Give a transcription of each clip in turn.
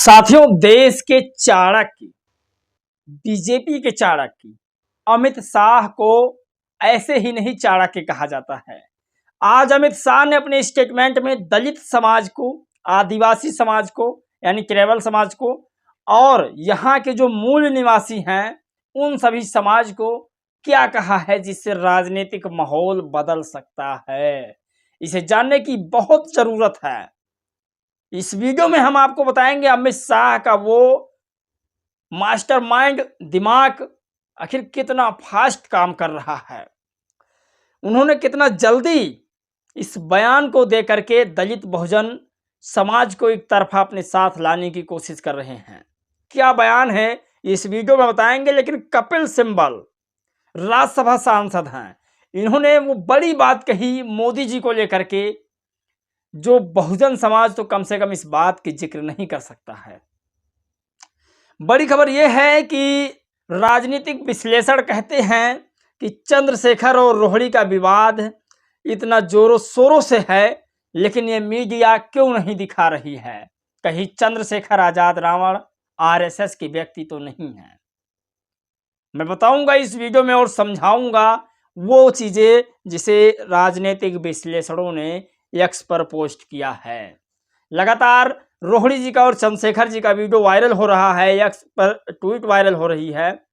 साथियों, देश के चाणक्य, बीजेपी के चाणक्य अमित शाह को ऐसे ही नहीं चाणक्य कहा जाता है। आज अमित शाह ने अपने स्टेटमेंट में दलित समाज को, आदिवासी समाज को यानी ट्राइबल समाज को और यहाँ के जो मूल निवासी हैं उन सभी समाज को क्या कहा है जिससे राजनीतिक माहौल बदल सकता है। इसे जानने की बहुत जरूरत है। इस वीडियो में हम आपको बताएंगे अमित शाह का वो मास्टरमाइंड दिमाग आखिर कितना फास्ट काम कर रहा है, उन्होंने कितना जल्दी इस बयान को दे करके दलित बहुजन समाज को एक तरफा अपने साथ लाने की कोशिश कर रहे हैं। क्या बयान है इस वीडियो में बताएंगे। लेकिन कपिल सिब्बल राज्यसभा सांसद हैं, इन्होंने वो बड़ी बात कही मोदी जी को लेकर के जो बहुजन समाज तो कम से कम इस बात की जिक्र नहीं कर सकता है। बड़ी खबर यह है कि राजनीतिक विश्लेषण कहते हैं कि चंद्रशेखर और रोहिणी का विवाद इतना जोरों शोरों से है, लेकिन ये मीडिया क्यों नहीं दिखा रही है। कहीं चंद्रशेखर आजाद रावण आरएसएस के व्यक्ति तो नहीं है। मैं बताऊंगा इस वीडियो में और समझाऊंगा वो चीजें जिसे राजनीतिक विश्लेषणों ने एक्स पर पोस्ट किया है। लगातार रोहिणी जी का और चंद्रशेखर जी का वीडियो वायरल हो रहा है, एक्स पर ट्वीट वायरल हो रही है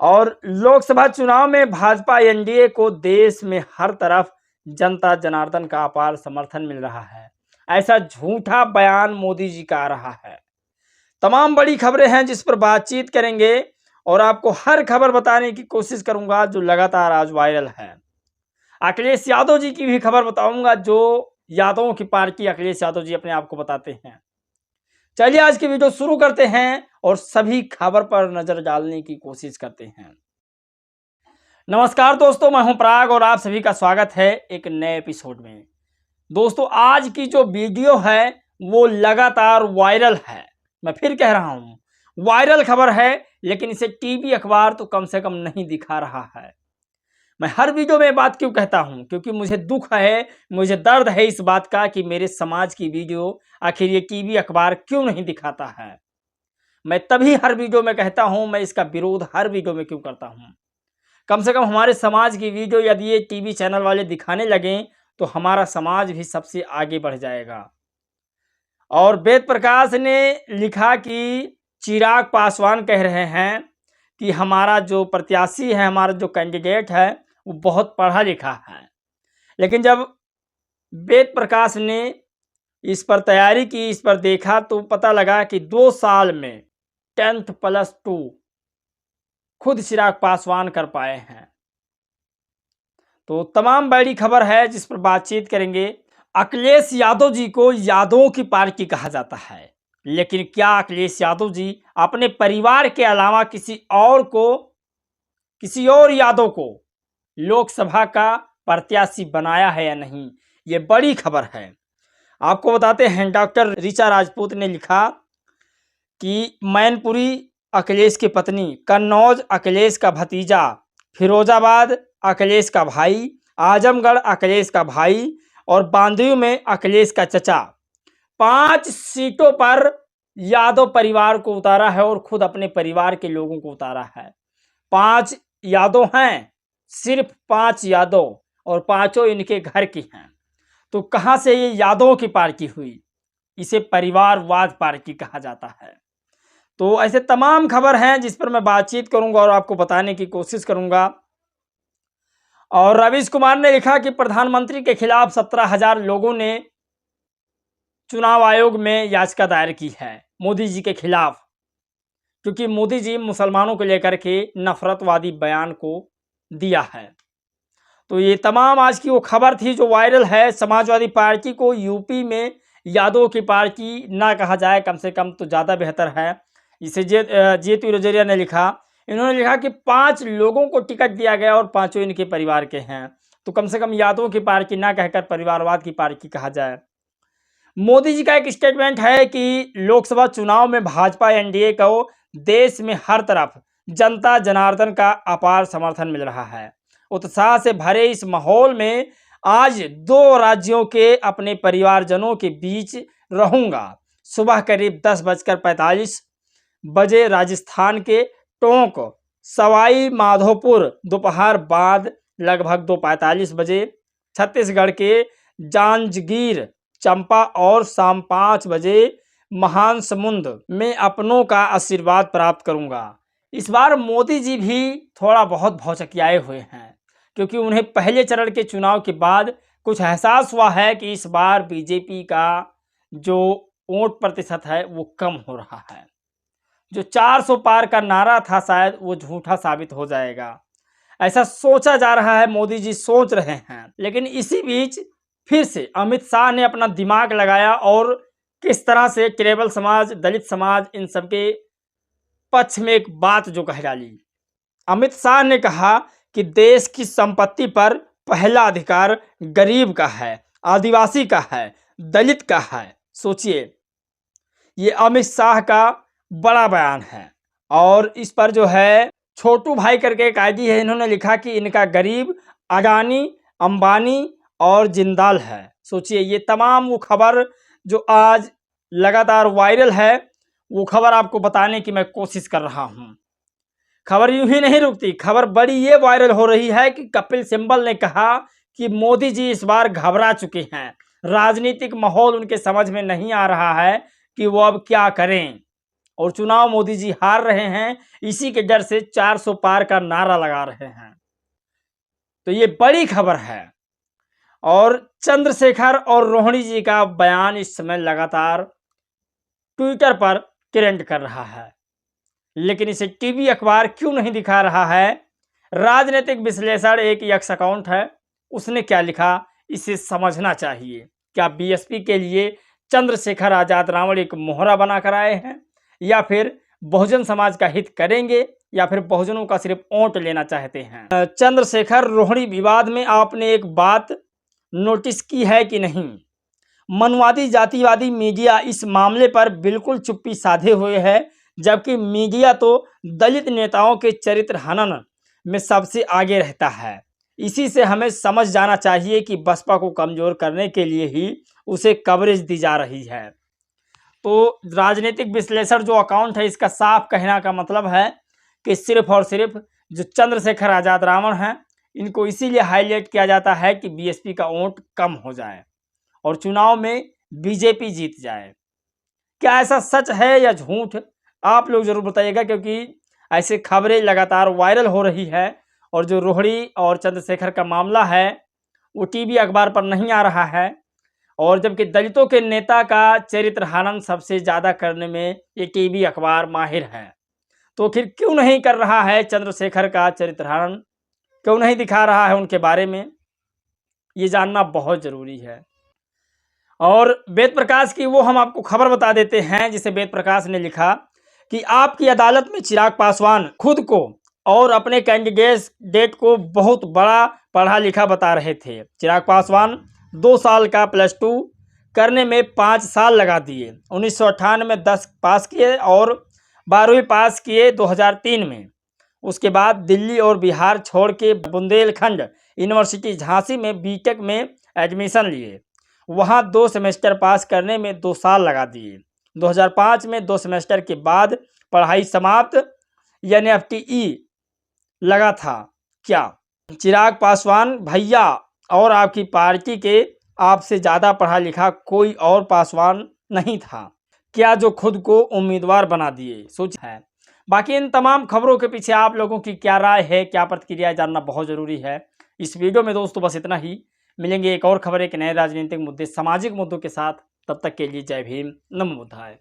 और लोकसभा चुनाव में भाजपा एनडीए को देश में हर तरफ जनता जनार्दन का अपार समर्थन मिल रहा है, ऐसा झूठा बयान मोदी जी का आ रहा है। तमाम बड़ी खबरें हैं जिस पर बातचीत करेंगे और आपको हर खबर बताने की कोशिश करूंगा जो लगातार आज वायरल है। अखिलेश यादव जी की भी खबर बताऊंगा, जो यादवों की पार्टी अखिलेश यादव जी अपने आप को बताते हैं। चलिए आज की वीडियो शुरू करते हैं और सभी खबर पर नजर डालने की कोशिश करते हैं। नमस्कार दोस्तों, मैं हूं पराग और आप सभी का स्वागत है एक नए एपिसोड में। दोस्तों, आज की जो वीडियो है वो लगातार वायरल है। मैं फिर कह रहा हूं वायरल खबर है, लेकिन इसे टीवी अखबार तो कम से कम नहीं दिखा रहा है। मैं हर वीडियो में बात क्यों कहता हूं, क्योंकि मुझे दुख है, मुझे दर्द है इस बात का कि मेरे समाज की वीडियो आखिर ये टीवी अखबार क्यों नहीं दिखाता है। मैं तभी हर वीडियो में कहता हूं, मैं इसका विरोध हर वीडियो में क्यों करता हूं। कम से कम हमारे समाज की वीडियो यदि ये टीवी चैनल वाले दिखाने लगें तो हमारा समाज भी सबसे आगे बढ़ जाएगा। और वेद प्रकाश ने लिखा कि चिराग पासवान कह रहे हैं कि हमारा जो प्रत्याशी है, हमारा जो कैंडिडेट है वो बहुत पढ़ा लिखा है। लेकिन जब वेद प्रकाश ने इस पर तैयारी की, इस पर देखा तो पता लगा कि 2 साल में 10th+2 खुद चिराग पासवान कर पाए हैं। तो तमाम बड़ी खबर है जिस पर बातचीत करेंगे। अखिलेश यादव जी को यादवों की पार्टी कहा जाता है, लेकिन क्या अखिलेश यादव जी अपने परिवार के अलावा किसी और यादव को लोकसभा का प्रत्याशी बनाया है या नहीं, ये बड़ी खबर है। आपको बताते हैं, डॉक्टर ऋचा राजपूत ने लिखा कि मैनपुरी अखिलेश की पत्नी, कन्नौज अखिलेश का भतीजा, फिरोजाबाद अखिलेश का भाई, आजमगढ़ अखिलेश का भाई और बांदीयू में अखिलेश का चचा। 5 सीटों पर यादव परिवार को उतारा है और खुद अपने परिवार के लोगों को उतारा है। 5 यादव हैं, सिर्फ 5 यादव और पांचों इनके घर की हैं। तो कहां से ये यादवों की पार्टी हुई? इसे परिवारवाद पार्टी कहा जाता है। तो ऐसे तमाम खबर हैं जिस पर मैं बातचीत करूंगा और आपको बताने की कोशिश करूंगा। और रवीश कुमार ने लिखा कि प्रधानमंत्री के खिलाफ 17,000 लोगों ने चुनाव आयोग में याचिका दायर की है मोदी जी के खिलाफ, क्योंकि मोदी जी मुसलमानों को लेकर के नफरतवादी बयान को दिया है। तो ये तमाम आज की वो खबर थी जो वायरल है। समाजवादी पार्टी को यूपी में यादव की पार्टी ना कहा जाए, कम से कम तो ज़्यादा बेहतर है। इसे जेतू रजरिया ने लिखा, इन्होंने लिखा कि 5 लोगों को टिकट दिया गया और 5 इनके परिवार के हैं, तो कम से कम यादव की पार्टी ना कहकर परिवारवाद की पार्टी कहा जाए। मोदी जी का एक स्टेटमेंट है कि लोकसभा चुनाव में भाजपा एनडीए को देश में हर तरफ जनता जनार्दन का अपार समर्थन मिल रहा है। उत्साह से भरे इस माहौल में आज 2 राज्यों के अपने परिवारजनों के बीच रहूंगा, सुबह करीब 10:45 बजे राजस्थान के टोंक सवाई माधोपुर, दोपहर बाद लगभग 2:45 बजे छत्तीसगढ़ के जांजगीर चंपा और शाम 5 बजे महान समुंद में अपनों का आशीर्वाद प्राप्त करूंगा। इस बार मोदी जी भी थोड़ा बहुत भौचकियाए हुए हैं, क्योंकि उन्हें पहले चरण के चुनाव के बाद कुछ एहसास हुआ है कि इस बार बीजेपी का जो वोट प्रतिशत है वो कम हो रहा है। जो 400 पार का नारा था शायद वो झूठा साबित हो जाएगा, ऐसा सोचा जा रहा है, मोदी जी सोच रहे हैं। लेकिन इसी बीच फिर से अमित शाह ने अपना दिमाग लगाया और किस तरह से ट्राइबल समाज, दलित समाज, इन सबके पक्ष में एक बात जो कह डाली। अमित शाह ने कहा कि देश की संपत्ति पर पहला अधिकार गरीब का है, आदिवासी का है, दलित का है। सोचिए, ये अमित शाह का बड़ा बयान है। और इस पर जो है छोटू भाई करके एक आईडी है, इन्होंने लिखा कि इनका गरीब अडानी, अंबानी और जिंदाल है। सोचिए, ये तमाम वो खबर जो आज लगातार वायरल है, वो खबर आपको बताने की मैं कोशिश कर रहा हूँ। खबर यूं ही नहीं रुकती, खबर बड़ी ये वायरल हो रही है कि कपिल सिब्बल ने कहा कि मोदी जी इस बार घबरा चुके हैं, राजनीतिक माहौल उनके समझ में नहीं आ रहा है कि वो अब क्या करें, और चुनाव मोदी जी हार रहे हैं, इसी के डर से 400 पार का नारा लगा रहे हैं। तो ये बड़ी खबर है। और चंद्रशेखर और रोहिणी जी का बयान इस समय लगातार ट्विटर पर ट्रेंड कर रहा है, लेकिन इसे टीवी अखबार क्यों नहीं दिखा रहा है? राजनीतिक विश्लेषण एक यक्स अकाउंट है, उसने क्या लिखा इसे समझना चाहिए। क्या बीएसपी के लिए चंद्रशेखर आजाद रावण एक मोहरा बना कर आए हैं, या फिर बहुजन समाज का हित करेंगे, या फिर बहुजनों का सिर्फ वोट लेना चाहते हैं? चंद्रशेखर रोहिणी विवाद में आपने एक बात नोटिस की है कि नहीं? मनवादी जातिवादी मीडिया इस मामले पर बिल्कुल चुप्पी साधे हुए है, जबकि मीडिया तो दलित नेताओं के चरित्र हनन में सबसे आगे रहता है। इसी से हमें समझ जाना चाहिए कि बसपा को कमजोर करने के लिए ही उसे कवरेज दी जा रही है। तो राजनीतिक विश्लेषण जो अकाउंट है, इसका साफ कहना का मतलब है कि सिर्फ और सिर्फ जो चंद्रशेखर आजाद रावण हैं, इनको इसीलिए हाईलाइट किया जाता है कि बीएसपी का वोट कम हो जाए और चुनाव में बीजेपी जीत जाए। क्या ऐसा सच है या झूठ, आप लोग जरूर बताइएगा, क्योंकि ऐसे खबरें लगातार वायरल हो रही है। और जो रोहिणी और चंद्रशेखर का मामला है वो टीवी अखबार पर नहीं आ रहा है, और जबकि दलितों के नेता का चरित्र हनन सबसे ज़्यादा करने में ये टीवी अखबार माहिर है। तो फिर क्यों नहीं कर रहा है चंद्रशेखर का चरित्र हनन, क्यों नहीं दिखा रहा है उनके बारे में, ये जानना बहुत ज़रूरी है। और वेद प्रकाश की वो हम आपको खबर बता देते हैं, जिसे वेद प्रकाश ने लिखा कि आपकी अदालत में चिराग पासवान खुद को और अपने कैंडिडेट को बहुत बड़ा पढ़ा लिखा बता रहे थे। चिराग पासवान 2 साल का +2 करने में 5 साल लगा दिए। 1998 में 10 पास किए और 12वीं पास किए 2003 में। उसके बाद दिल्ली और बिहार छोड़ के बुंदेलखंड यूनिवर्सिटी झांसी में बीटेक में एडमिशन लिए। वहां 2 सेमेस्टर पास करने में 2 साल लगा दिए। 2005 में 2 सेमेस्टर के बाद पढ़ाई समाप्त, NFTE लगा था। क्या चिराग पासवान भैया और आपकी पार्टी के आपसे ज़्यादा पढ़ा लिखा कोई और पासवान नहीं था क्या, जो खुद को उम्मीदवार बना दिए? सोच है। बाकी इन तमाम खबरों के पीछे आप लोगों की क्या राय है, क्या प्रतिक्रिया, जानना बहुत ज़रूरी है। इस वीडियो में दोस्तों बस इतना ही। मिलेंगे एक और खबर एक नए राजनीतिक मुद्दे, सामाजिक मुद्दों के साथ। तब तक के लिए जय भीम, नमो बुद्धाय।